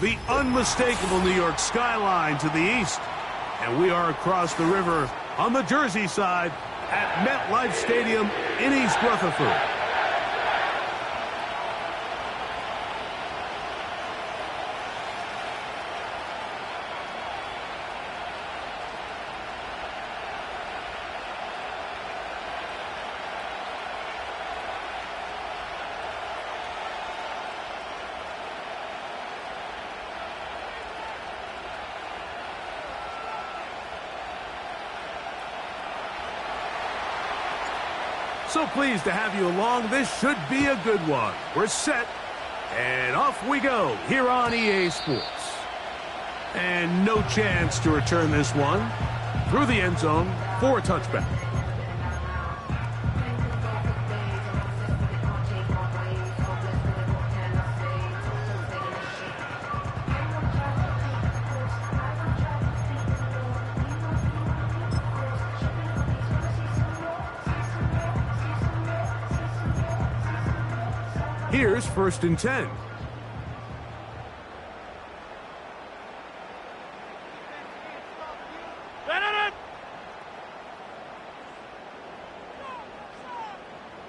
the unmistakable New York skyline to the east. And we are across the river on the Jersey side at MetLife Stadium in East Rutherford. So pleased to have you along. This should be a good one. We're set, and off we go here on EA Sports. And no chance to return this one through the end zone for a touchback. Here's 1st and 10.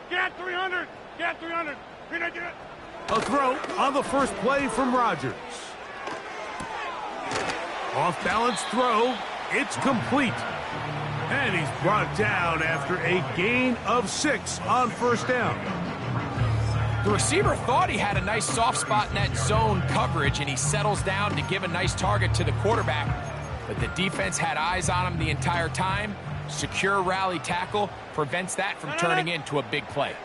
Get 300. Get 300. A throw on the first play from Rodgers. Off-balance throw. It's complete. And he's brought down after a gain of 6 on 1st down. The receiver thought he had a nice soft spot in that zone coverage, and he settles down to give a nice target to the quarterback. But the defense had eyes on him the entire time. Secure rally tackle prevents that from turning into a big play.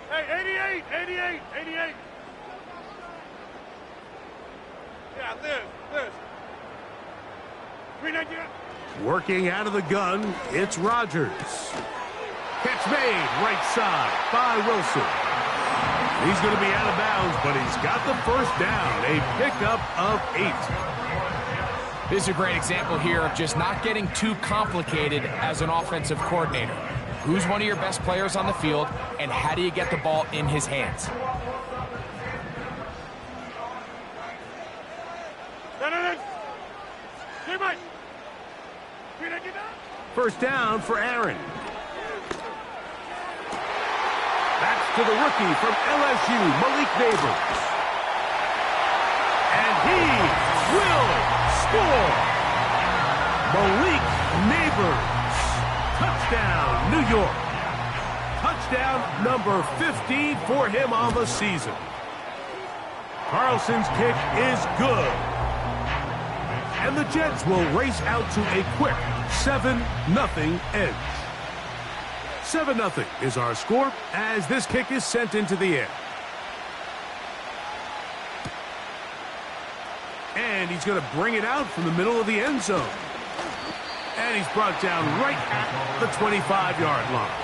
Hey, 88. Yeah, this. 390. Working out of the gun, it's Rodgers. Catch made right side by Wilson. He's going to be out of bounds, but he's got the 1st down, a pickup of 8. This is a great example here of just not getting too complicated as an offensive coordinator. Who's one of your best players on the field, and how do you get the ball in his hands? First down for Aaron. That's to the rookie from LSU, Malik Neighbors. And he will score. Malik Neighbors. Touchdown, New York. Touchdown number 15 for him on the season. Carlson's kick is good. And the Jets will race out to a quick 7-0 edge. 7-0 is our score as this kick is sent into the air. And he's going to bring it out from the middle of the end zone. And he's brought down right at the 25-yard line.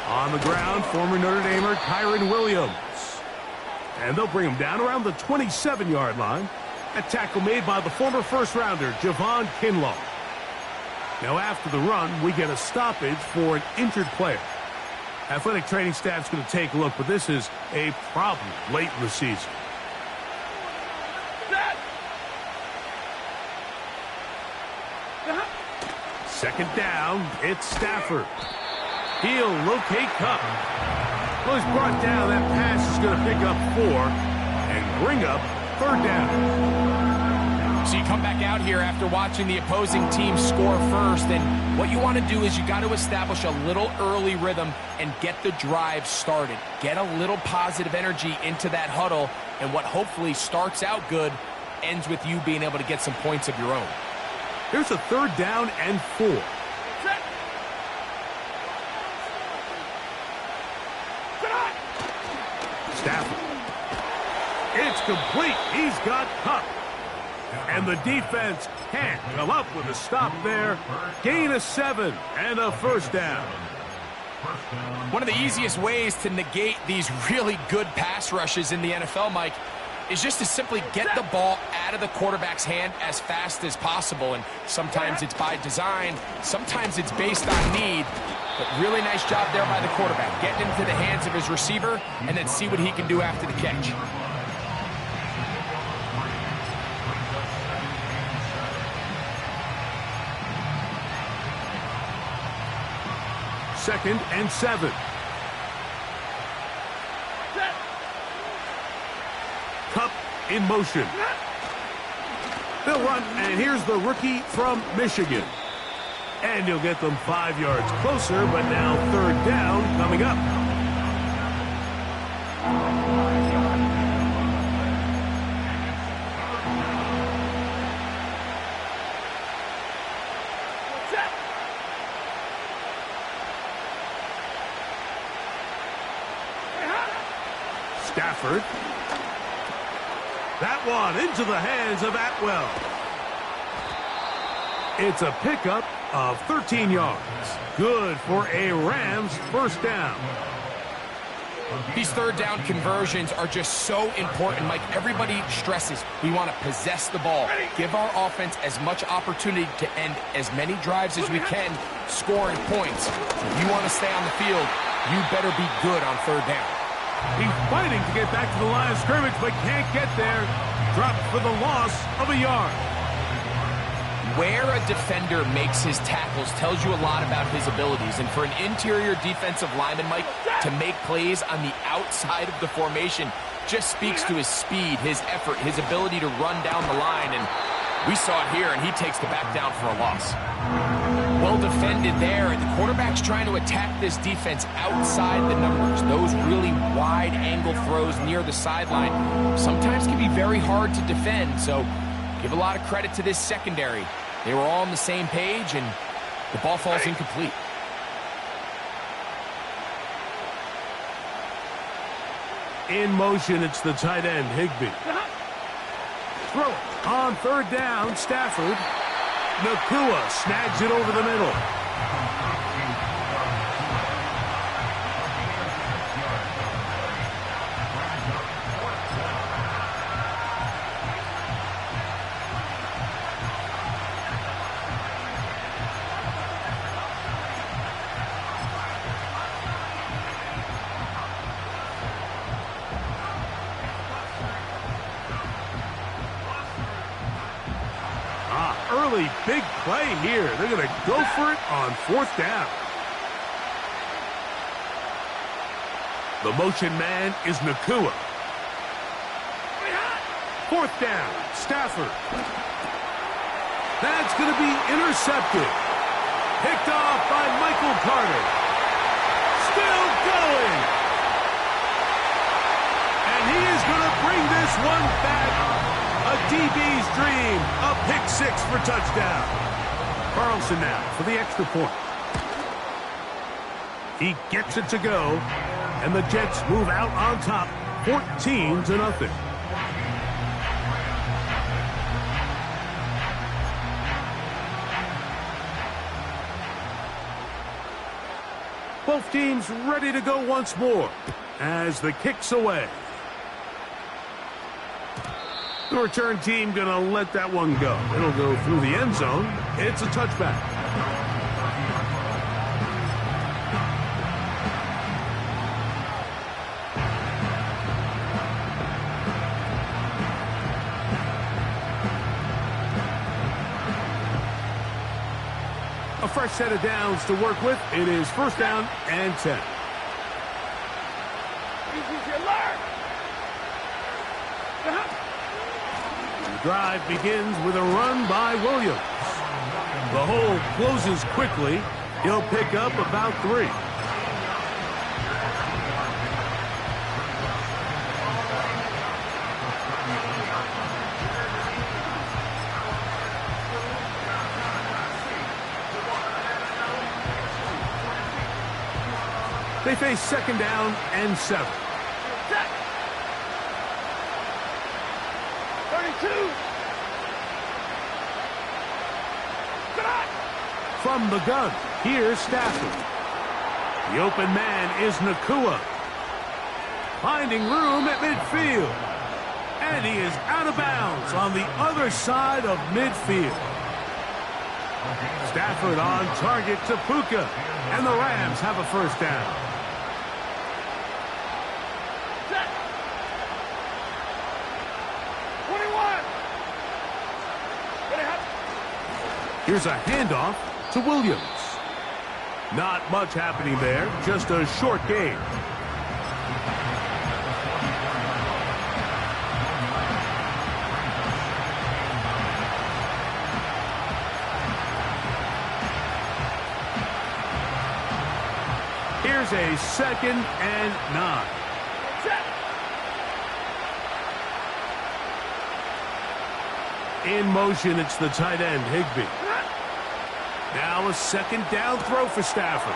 On the ground, former Notre Damer Kyron Williams. And they'll bring him down around the 27-yard line. A tackle made by the former first-rounder, Javon Kinlaw. Now after the run, we get a stoppage for an injured player. Athletic training staff's going to take a look, but this is a problem late in the season. Second down, it's Stafford. He'll locate Cup. Well, he's brought down. That pass is going to pick up 4 and bring up 3rd down. So you come back out here after watching the opposing team score first, and what you want to do is you got to establish a little early rhythm and get the drive started. Get a little positive energy into that huddle, and what hopefully starts out good ends with you being able to get some points of your own. Here's a 3rd down and 4. Stafford. It's complete. He's got Kupp. And the defense can't come up with a stop there. Gain of 7 and a first down. One of the easiest ways to negate these really good pass rushes in the NFL, Mike, is just to simply get the ball out of the quarterback's hand as fast as possible. And sometimes it's by design, sometimes it's based on need. But really nice job there by the quarterback, getting into the hands of his receiver and then see what he can do after the catch. Second and 7. Kupp in motion. They'll run, and here's the rookie from Michigan. And he'll get them 5 yards closer, but now third down coming up. Stafford. That one into the hands of Atwell. It's a pickup of 13 yards. Good for a Rams first down. These third down conversions are just so important, Mike. Everybody stresses we want to possess the ball, give our offense as much opportunity to end as many drives as we can, scoring points. If you want to stay on the field, you better be good on third down. He's fighting to get back to the line of scrimmage, but can't get there. Dropped for the loss of a yard. Where a defender makes his tackles tells you a lot about his abilities. And for an interior defensive lineman, Mike, to make plays on the outside of the formation just speaks to his speed, his effort, his ability to run down the line. And we saw it here, and he takes the back down for a loss. Well defended there. The quarterback's trying to attack this defense outside the numbers. Those really wide-angle throws near the sideline sometimes can be very hard to defend. So give a lot of credit to this secondary. They were all on the same page, and the ball falls incomplete. In motion, it's the tight end, Higbee. Throw it. On third down, Stafford. Nakua snags it over the middle. Early big play here. They're going to go for it on fourth down. The motion man is Nakua. Fourth down, Stafford. That's going to be intercepted. Picked off by Michael Carter. Still going. And he is going to bring this one back. A DB's dream, a pick six for touchdown. Carlson now for the extra point. He gets it to go, and the Jets move out on top, 14-0. Both teams ready to go once more as the kick's away. The return team going to let that one go. It'll go through the end zone. It's a touchback. A fresh set of downs to work with. It is first down and 10. Drive begins with a run by Williams. The hole closes quickly. He'll pick up about 3. They face second down and 7. from the gun. Here's Stafford. The open man is Nakua. Finding room at midfield. And he is out of bounds on the other side of midfield. Stafford on target to Puka. And the Rams have a first down. Set. 21. Here's a handoff to Williams. Not much happening there, just a short game. Here's a 2nd and 9. In motion, it's the tight end, Higbee. Now a 2nd down throw for Stafford.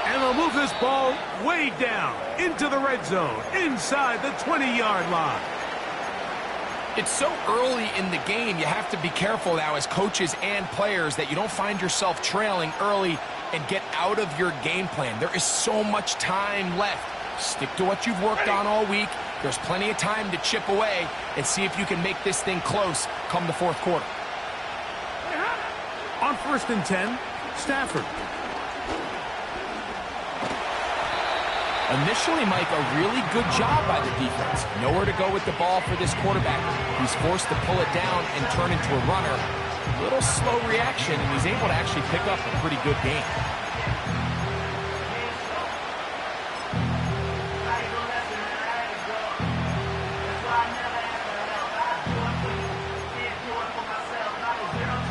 And they'll move this ball way down into the red zone, inside the 20-yard line. It's so early in the game, you have to be careful now as coaches and players that you don't find yourself trailing early and get out of your game plan. There is so much time left. Stick to what you've worked on all week. There's plenty of time to chip away and see if you can make this thing close come the fourth quarter. On 1st and 10, Stafford. Initially, Mike, a really good job by the defense. Nowhere to go with the ball for this quarterback. He's forced to pull it down and turn into a runner. A little slow reaction, and he's able to actually pick up a pretty good game.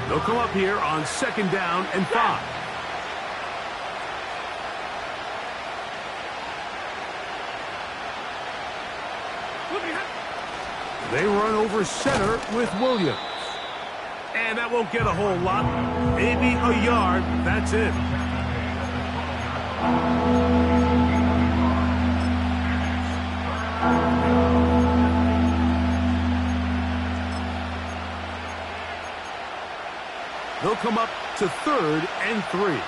They'll come up here on 2nd down and 5. They run over center with Williams. And that won't get a whole lot. Maybe a yard. That's it. They'll come up to 3rd and 3.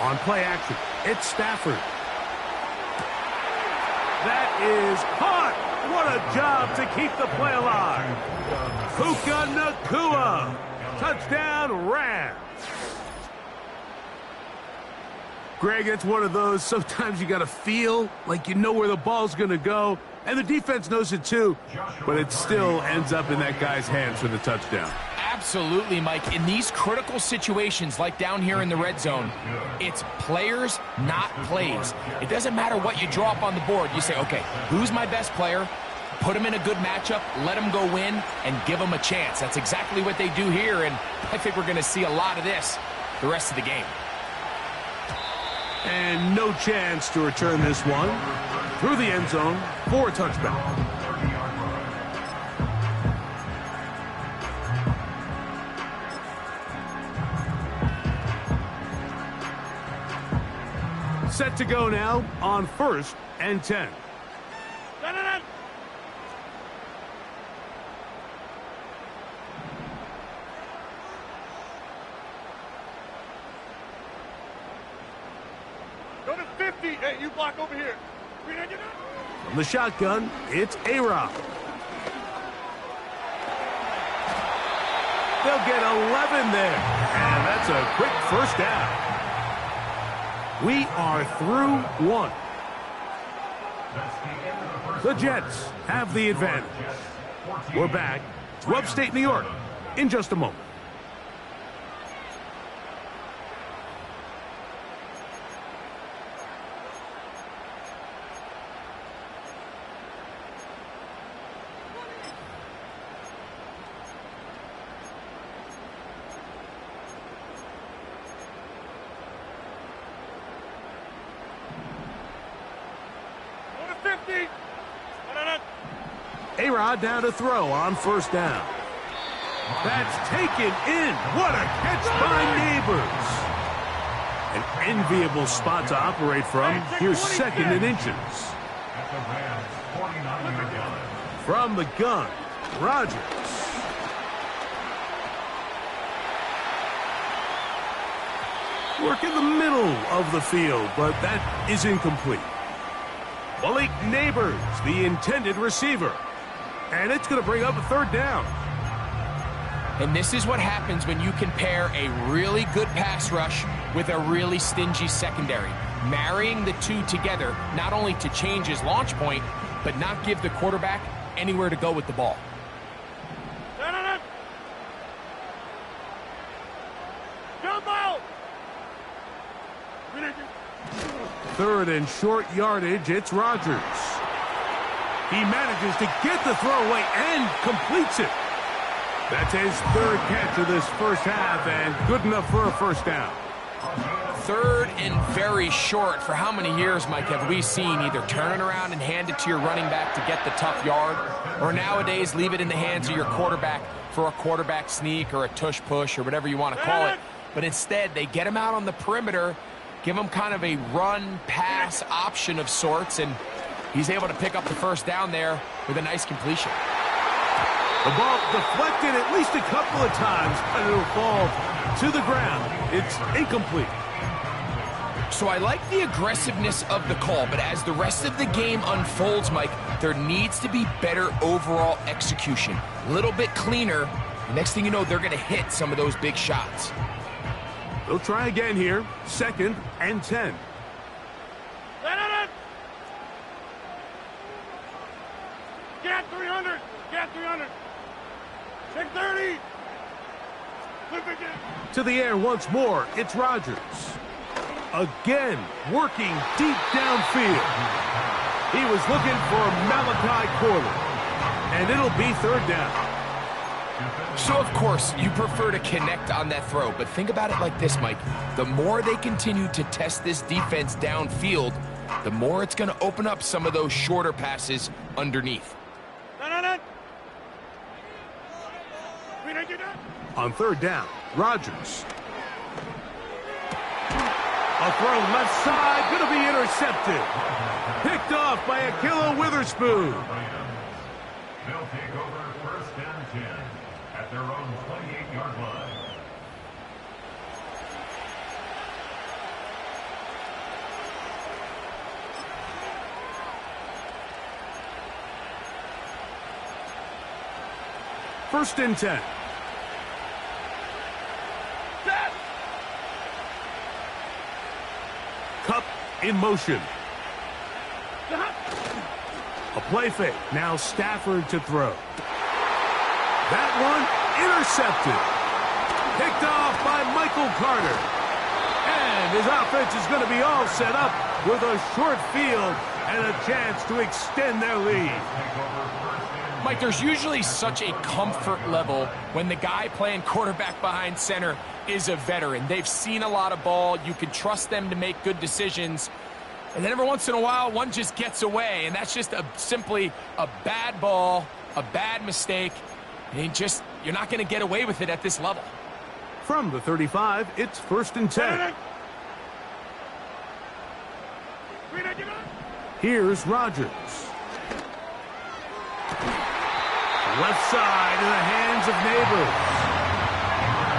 On play action, it's Stafford. That is caught. What a job to keep the play alive. Puka Nakua. Touchdown, Rams. Greg, it's one of those, sometimes you got to feel like you know where the ball's going to go, and the defense knows it too, but it still ends up in that guy's hands for the touchdown. Absolutely, Mike. In these critical situations, like down here in the red zone, it's players, not plays. It doesn't matter what you draw up on the board. You say, okay, who's my best player? Put him in a good matchup, let him go win, and give him a chance. That's exactly what they do here, and I think we're going to see a lot of this the rest of the game. And no chance to return this one through the end zone for a touchback. Set to go now on 1st and 10. Go to 50. Hey, you block over here. From the shotgun, it's A-Rod. They'll get 11 there. And that's a quick first down. We are through one. The Jets have the advantage. We're back to upstate New York in just a moment. A-Rod down to throw on 1st down. That's taken in. What a catch by Neighbors. An enviable spot to operate from. Here's 2nd and inches. From the gun, Rodgers. Work in the middle of the field, but that is incomplete. Malik Neighbors, the intended receiver. And it's going to bring up a third down. And this is what happens when you can pair a really good pass rush with a really stingy secondary. Marrying the two together, not only to change his launch point, but not give the quarterback anywhere to go with the ball. Third and short yardage, it's Rodgers. He manages to get the throw away and completes it. That's his third catch of this first half and good enough for a first down. Third and very short. For how many years, Mike, have we seen either turn it around and hand it to your running back to get the tough yard, or nowadays leave it in the hands of your quarterback for a quarterback sneak or a tush push or whatever you want to call it. But instead, they get him out on the perimeter, give him kind of a run-pass option of sorts, and he's able to pick up the first down there with a nice completion. The ball deflected at least a couple of times, and it'll fall to the ground. It's incomplete. So I like the aggressiveness of the call, but as the rest of the game unfolds, Mike, there needs to be better overall execution. A little bit cleaner. The next thing you know, they're going to hit some of those big shots. They'll try again here. 2nd and 10. Get 300. Get 300. Check 30. Flip again. To the air once more. It's Rodgers. Again, working deep downfield. He was looking for Malachi Corley. And it'll be third down. So, of course, you prefer to connect on that throw, but think about it like this, Mike. The more they continue to test this defense downfield, the more it's going to open up some of those shorter passes underneath. On third down, Rodgers. A throw left side, going to be intercepted. Picked off by Ahkello Witherspoon. They'll take over 1st and 10 at their own 28-yard line. First and 10. Cup in motion. A play fake. Now Stafford to throw. That one intercepted. Picked off by Michael Carter. And his offense is going to be all set up with a short field and a chance to extend their lead. Mike, there's usually such a comfort level when the guy playing quarterback behind center is a veteran. They've seen a lot of ball. You can trust them to make good decisions. And then every once in a while, one just gets away. And that's just simply a bad ball, a bad mistake. And you're not going to get away with it at this level. From the 35, it's 1st and 10. Here's Rodgers. Left side in the hands of Neighbors.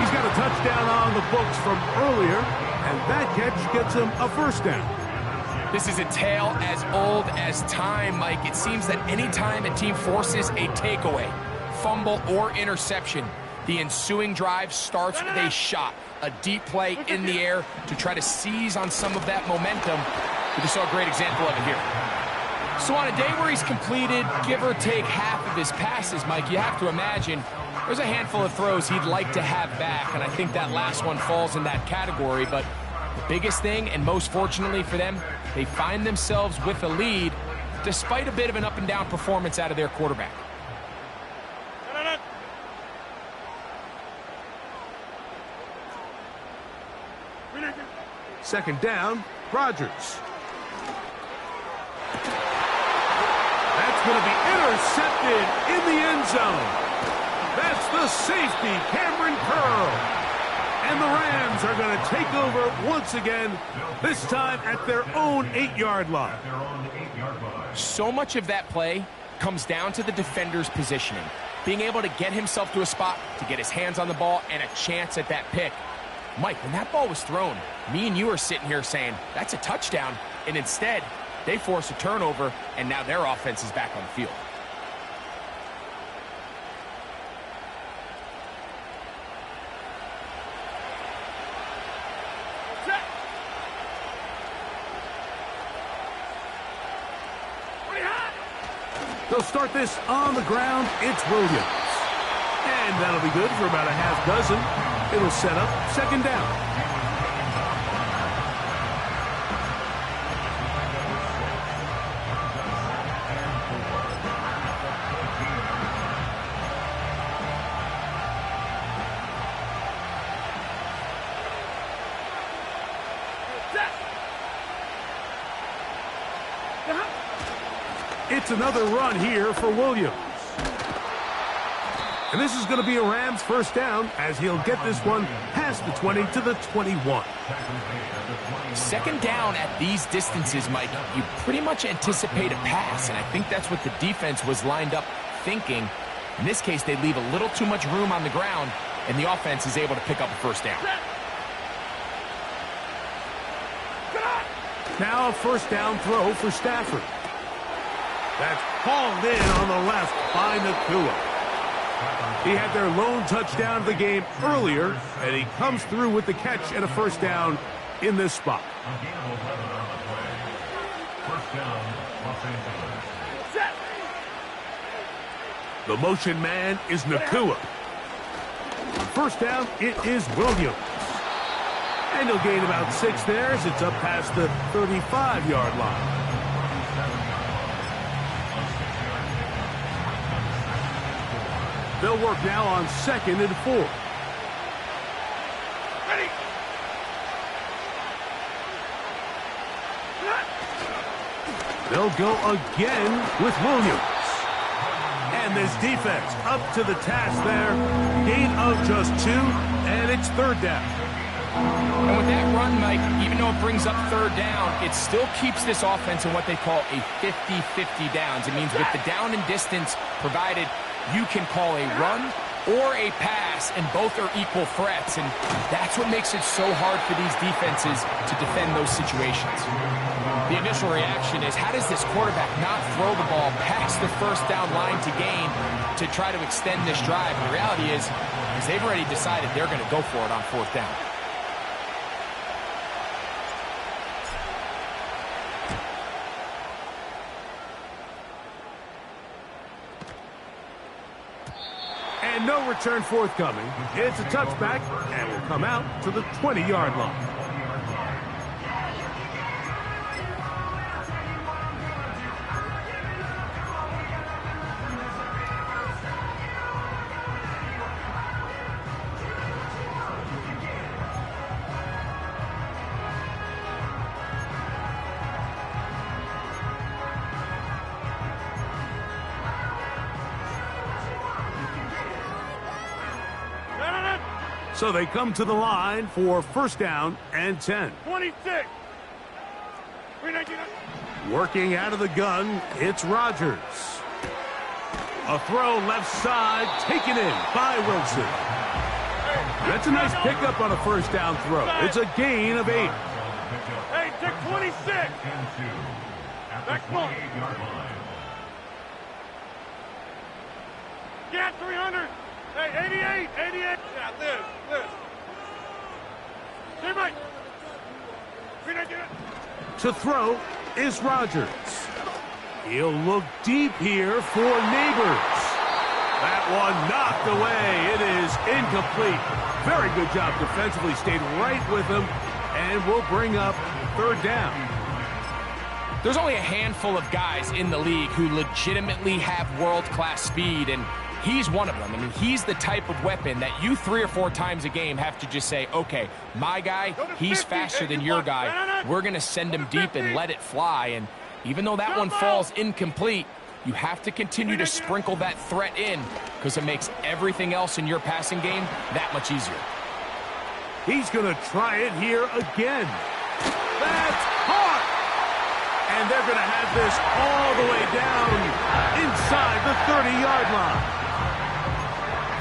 He's got a touchdown on the books from earlier, and that catch gets him a first down. This is a tale as old as time, Mike. It seems that anytime a team forces a takeaway, fumble, or interception, the ensuing drive starts with a shot, a deep play in the air to try to seize on some of that momentum. We just saw a great example of it here. So on a day where he's completed, give or take half of his passes, Mike, you have to imagine there's a handful of throws he'd like to have back, and I think that last one falls in that category. But the biggest thing, and most fortunately for them, they find themselves with a lead despite a bit of an up-and-down performance out of their quarterback. Second down, Rodgers. That's going to be intercepted in the end zone. That's the safety, Cameron Curl. And the Rams are going to take over once again, this time at their own 8-yard line. So much of that play comes down to the defender's positioning. Being able to get himself to a spot, to get his hands on the ball, and a chance at that pick. Mike, when that ball was thrown, me and you are sitting here saying, that's a touchdown. And instead, they force a turnover, and now their offense is back on the field. They'll start this on the ground. It's Williams. And that'll be good for about a half dozen. It'll set up second down. It's another run here for Williams. And this is going to be a Rams first down as he'll get this one past the 20 to the 21. Second down at these distances, Mike, you pretty much anticipate a pass, and I think that's what the defense was lined up thinking. In this case, they leave a little too much room on the ground, and the offense is able to pick up a first down. Now a first down throw for Stafford. That's hauled in on the left by Nakua. He had their lone touchdown of the game earlier, and he comes through with the catch and a first down in this spot. The motion man is Nakua. On first down, it is Williams. And he'll gain about 6 there as it's up past the 35-yard line. They'll work now on 2nd and 4. Ready. They'll go again with Williams. And this defense up to the task there. Gain of just 2, and it's third down. And with that run, Mike, even though it brings up third down, it still keeps this offense in what they call a 50-50 downs. It means with the down and distance provided, you can call a run or a pass, and both are equal threats, and that's what makes it so hard for these defenses to defend those situations. The initial reaction is, how does this quarterback not throw the ball past the first down line to gain to try to extend this drive? And the reality is they've already decided they're going to go for it on fourth down. And no return forthcoming. It's a touchback, and will come out to the 20-yard line. So they come to the line for first down and 10. 26. Working out of the gun, it's Rodgers. A throw left side, taken in by Wilson. That's a nice pickup on a first down throw. It's a gain of 8. Hey, take 26. Back one. Get 300. Hey, 88. Yeah, live. Stay right. To throw is Rodgers. He'll look deep here for Neighbors. That one knocked away. It is incomplete. Very good job defensively. Stayed right with him and will bring up third down. There's only a handful of guys in the league who legitimately have world-class speed, and he's one of them. I mean, he's the type of weapon that you 3 or 4 times a game have to just say, okay, my guy, he's faster than your guy. We're going to send him deep and let it fly. And even though that one falls incomplete, you have to continue to sprinkle that threat in because it makes everything else in your passing game that much easier. He's going to try it here again. That's caught! And they're going to have this all the way down inside the 30-yard line.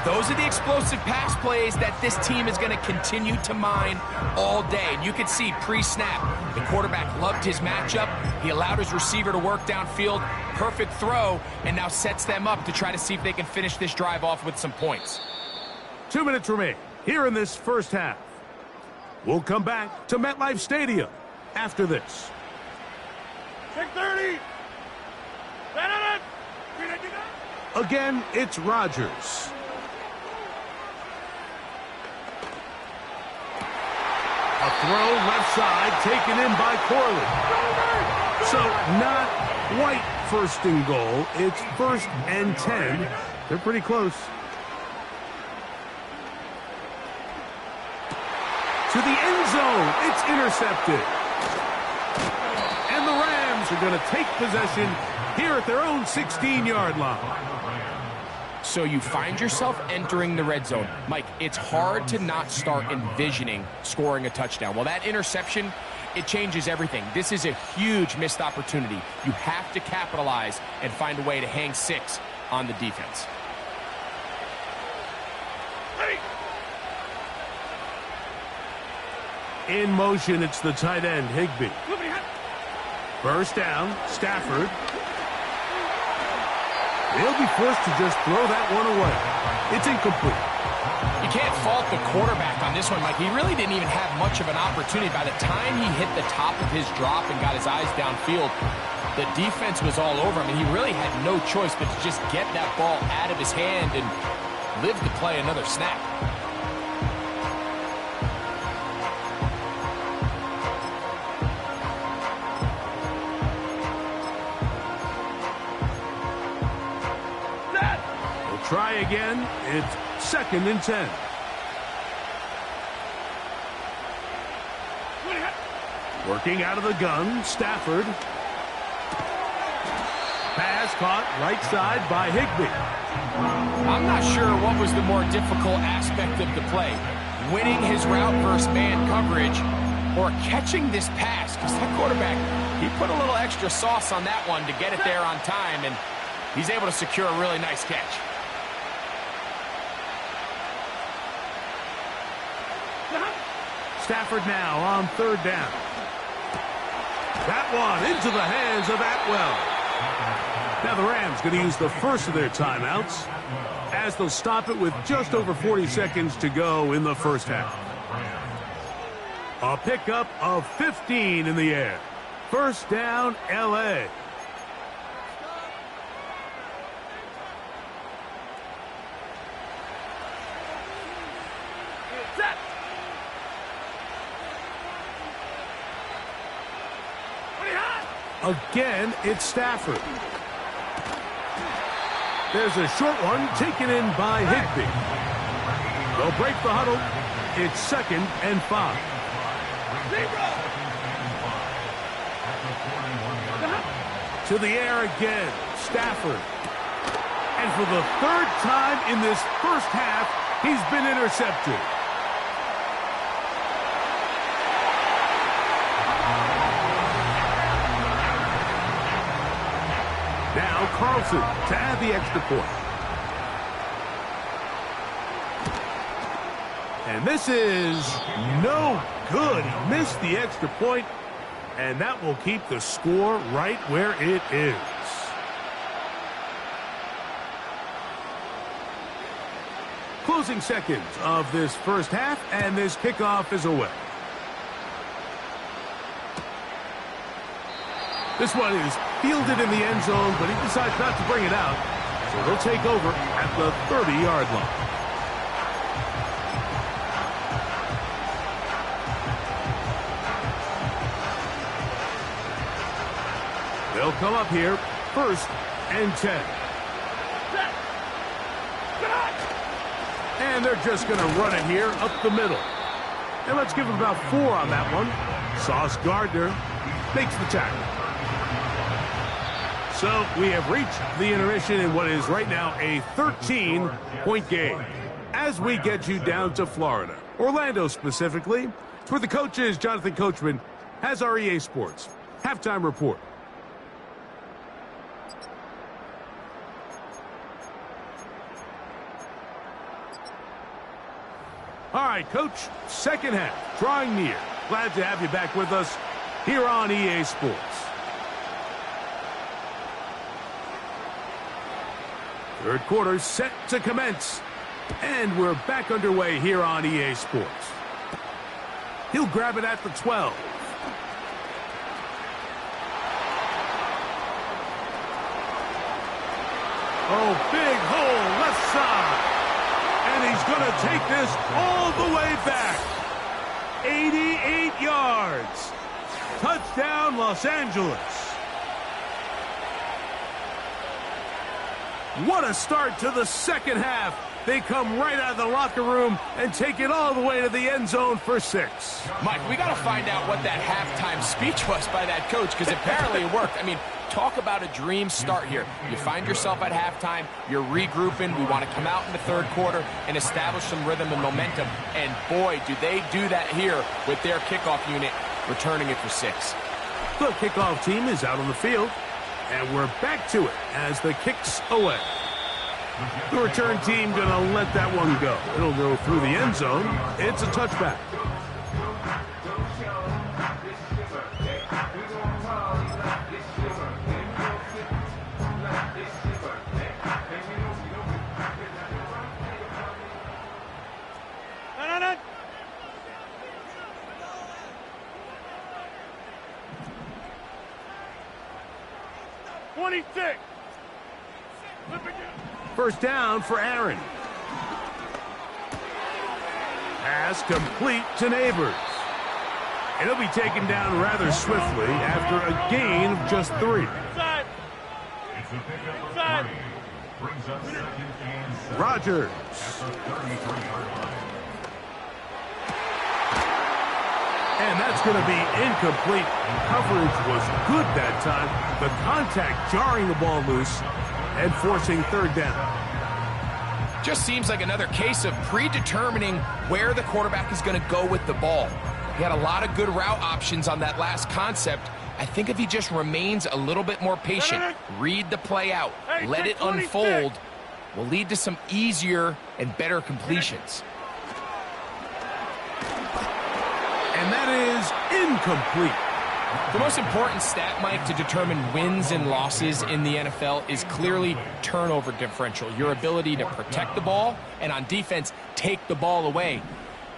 Those are the explosive pass plays that this team is going to continue to mine all day. And you can see pre-snap, the quarterback loved his matchup. He allowed his receiver to work downfield. Perfect throw, and now sets them up to try to see if they can finish this drive off with some points. 2 minutes remain here in this first half. We'll come back to MetLife Stadium after this. 6:30. Again, it's Rodgers. A throw left side taken in by Corley. So not quite first and goal. It's 1st and 10. They're pretty close. To the end zone. It's intercepted. And the Rams are going to take possession here at their own 16-yard line. So you find yourself entering the red zone. Mike, it's hard to not start envisioning scoring a touchdown. Well, that interception, it changes everything. This is a huge missed opportunity. You have to capitalize and find a way to hang 6 on the defense. In motion, it's the tight end, Higbee. First down, Stafford. They'll be forced to just throw that one away. It's incomplete. You can't fault the quarterback on this one, Mike. He really didn't even have much of an opportunity. By the time he hit the top of his drop and got his eyes downfield, the defense was all over him, and he really had no choice but to just get that ball out of his hand and live to play another snap. Try again. It's 2nd and 10. Working out of the gun, Stafford. Pass caught right side by Higbee. I'm not sure what was the more difficult aspect of the play. Winning his route versus man coverage or catching this pass, because that quarterback, he put a little extra sauce on that one to get it there on time, and he's able to secure a really nice catch. Stafford now on 3rd down. That one into the hands of Atwell. Now the Rams going to use the first of their timeouts as they'll stop it with just over 40 seconds to go in the first half. A pickup of 15 in the air. First down, L.A. Again, it's Stafford. There's a short one taken in by Higbee. They'll break the huddle. It's 2nd and 5. To the air again, Stafford. And for the 3rd time in this first half, he's been intercepted. Now Carlson to add the extra point. And this is no good. He missed the extra point, and that will keep the score right where it is. Closing seconds of this first half, and this kickoff is away. This one is fielded in the end zone, but he decides not to bring it out. So they'll take over at the 30-yard line. They'll come up here, 1st and 10. And they're just going to run it here up the middle. And let's give them about 4 on that one. Sauce Gardner makes the tackle. So we have reached the intermission in what is right now a 13-point game as we get you down to Florida. Orlando specifically. It's where the coach is. Jonathan Coachman has our EA Sports halftime report. All right, Coach, second half, drawing near. Glad to have you back with us here on EA Sports. Third quarter set to commence. And we're back underway here on EA Sports. He'll grab it at the 12. Oh, big hole left side. And he's going to take this all the way back. 88 yards. Touchdown, Los Angeles. What a start to the second half. They come right out of the locker room and take it all the way to the end zone for 6. Mike, we got to find out what that halftime speech was by that coach, because apparently it worked. I mean, talk about a dream start here. You find yourself at halftime, you're regrouping, we want to come out in the third quarter and establish some rhythm and momentum. And boy, do they do that here with their kickoff unit, returning it for 6. The kickoff team is out on the field, and we're back to it as the kick's away. The return team going to let that one go. It'll go through the end zone. It's a touchback. No. 26. First down for Aaron. Pass complete to Neighbors. And he'll be taken down rather swiftly after a gain of just 3. Inside. It's a pickup Inside. of 3. Brings up 2nd and 7. Rodgers. At the 33-yard line. And that's going to be incomplete. Coverage was good that time. The contact jarring the ball loose and forcing third down. Just seems like another case of predetermining where the quarterback is going to go with the ball. He had a lot of good route options on that last concept. I think if he just remains a little bit more patient, read the play out, let it unfold, will lead to some easier and better completions. And that is incomplete. The most important stat, Mike, to determine wins and losses in the NFL is clearly turnover differential, your ability to protect the ball and on defense, take the ball away.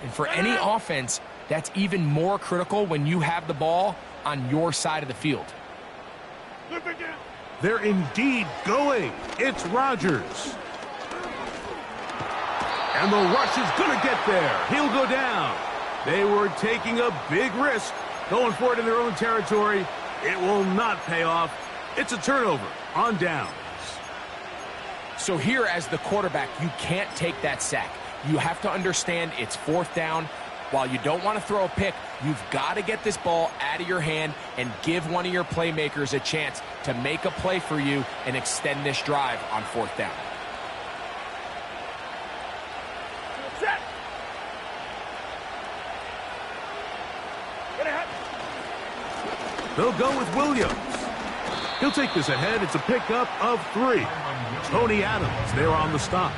And for any offense, that's even more critical when you have the ball on your side of the field. They're indeed going. It's Rodgers. And the rush is going to get there. He'll go down. They were taking a big risk, going for it in their own territory. It will not pay off. It's a turnover on downs. So here as the quarterback, you can't take that sack. You have to understand it's 4th down. While you don't want to throw a pick, you've got to get this ball out of your hand and give one of your playmakers a chance to make a play for you and extend this drive on 4th down. Set. They'll go with Williams. He'll take this ahead. It's a pickup of 3. Tony Adams there on the stop.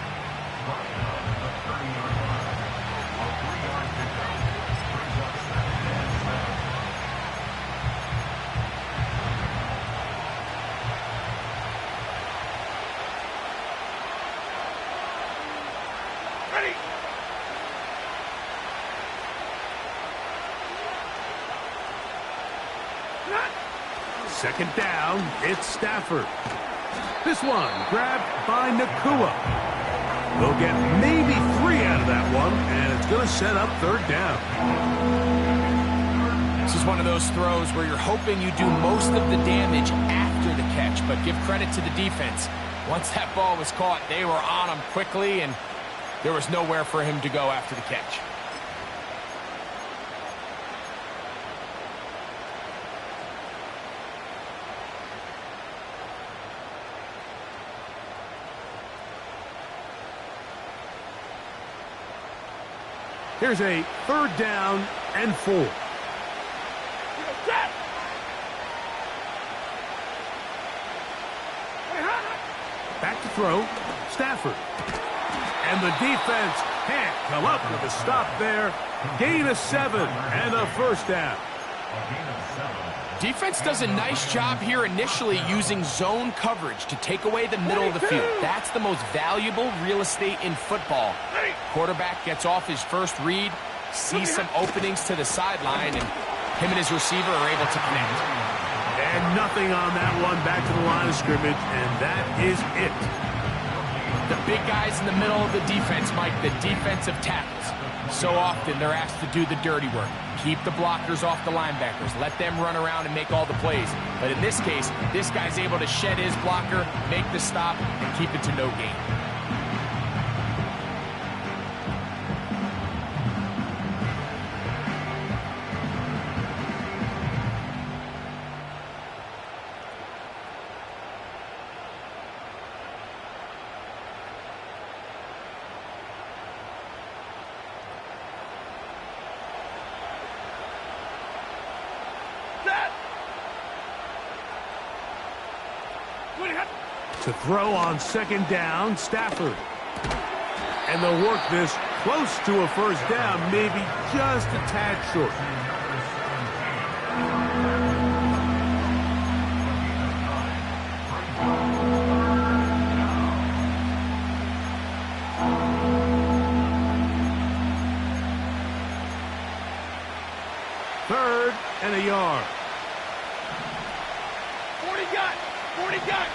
Ready. Second down, it's Stafford. This one grabbed by Nakua. They'll get maybe 3 out of that one, and it's going to set up 3rd down. This is one of those throws where you're hoping you do most of the damage after the catch, but give credit to the defense. Once that ball was caught, they were on him quickly, and there was nowhere for him to go after the catch. Here's a 3rd down and 4. Set. Back to throw. Stafford. And the defense can't come up with a stop there. Gain of 7 and a 1st down. Defense does a nice job here initially using zone coverage to take away the middle of the field. That's the most valuable real estate in football. Quarterback gets off his first read, sees some openings to the sideline, and him and his receiver are able to connect. And nothing on that one, back to the line of scrimmage, and that is it. The big guys in the middle of the defense, Mike, the defensive tackles. So often they're asked to do the dirty work. Keep the blockers off the linebackers. Let them run around and make all the plays. But in this case, this guy's able to shed his blocker, make the stop, and keep it to no gain. To throw on 2nd down, Stafford. And they'll work this close to a 1st down, maybe just a tad short. Third and a yard. 40 gun. 40 gun.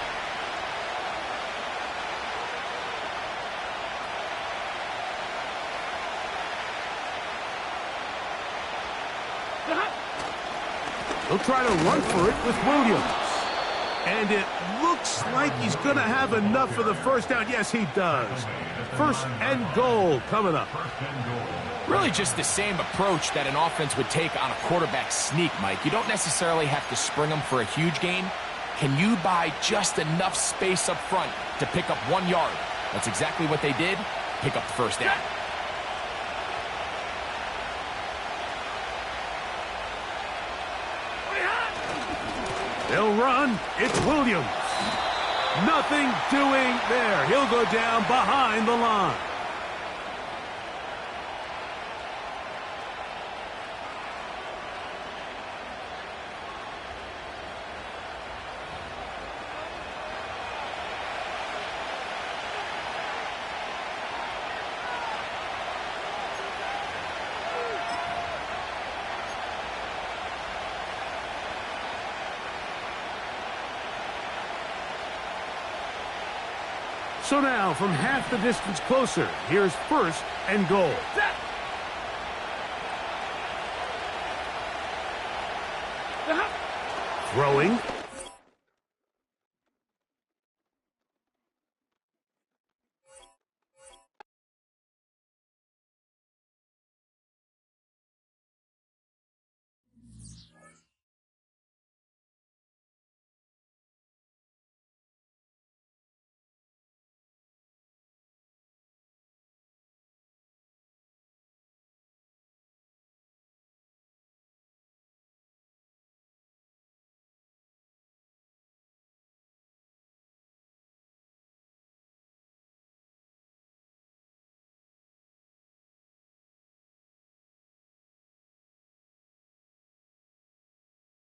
He'll try to run for it with Williams. And it looks like he's going to have enough for the 1st down. Yes, he does. 1st and goal coming up. Really just the same approach that an offense would take on a quarterback sneak, Mike. You don't necessarily have to spring them for a huge gain. Can you buy just enough space up front to pick up 1 yard? That's exactly what they did. Pick up the 1st down. They'll run. It's Williams. Nothing doing there. He'll go down behind the line. So now, from half the distance closer, here's 1st and goal. Set. Throwing.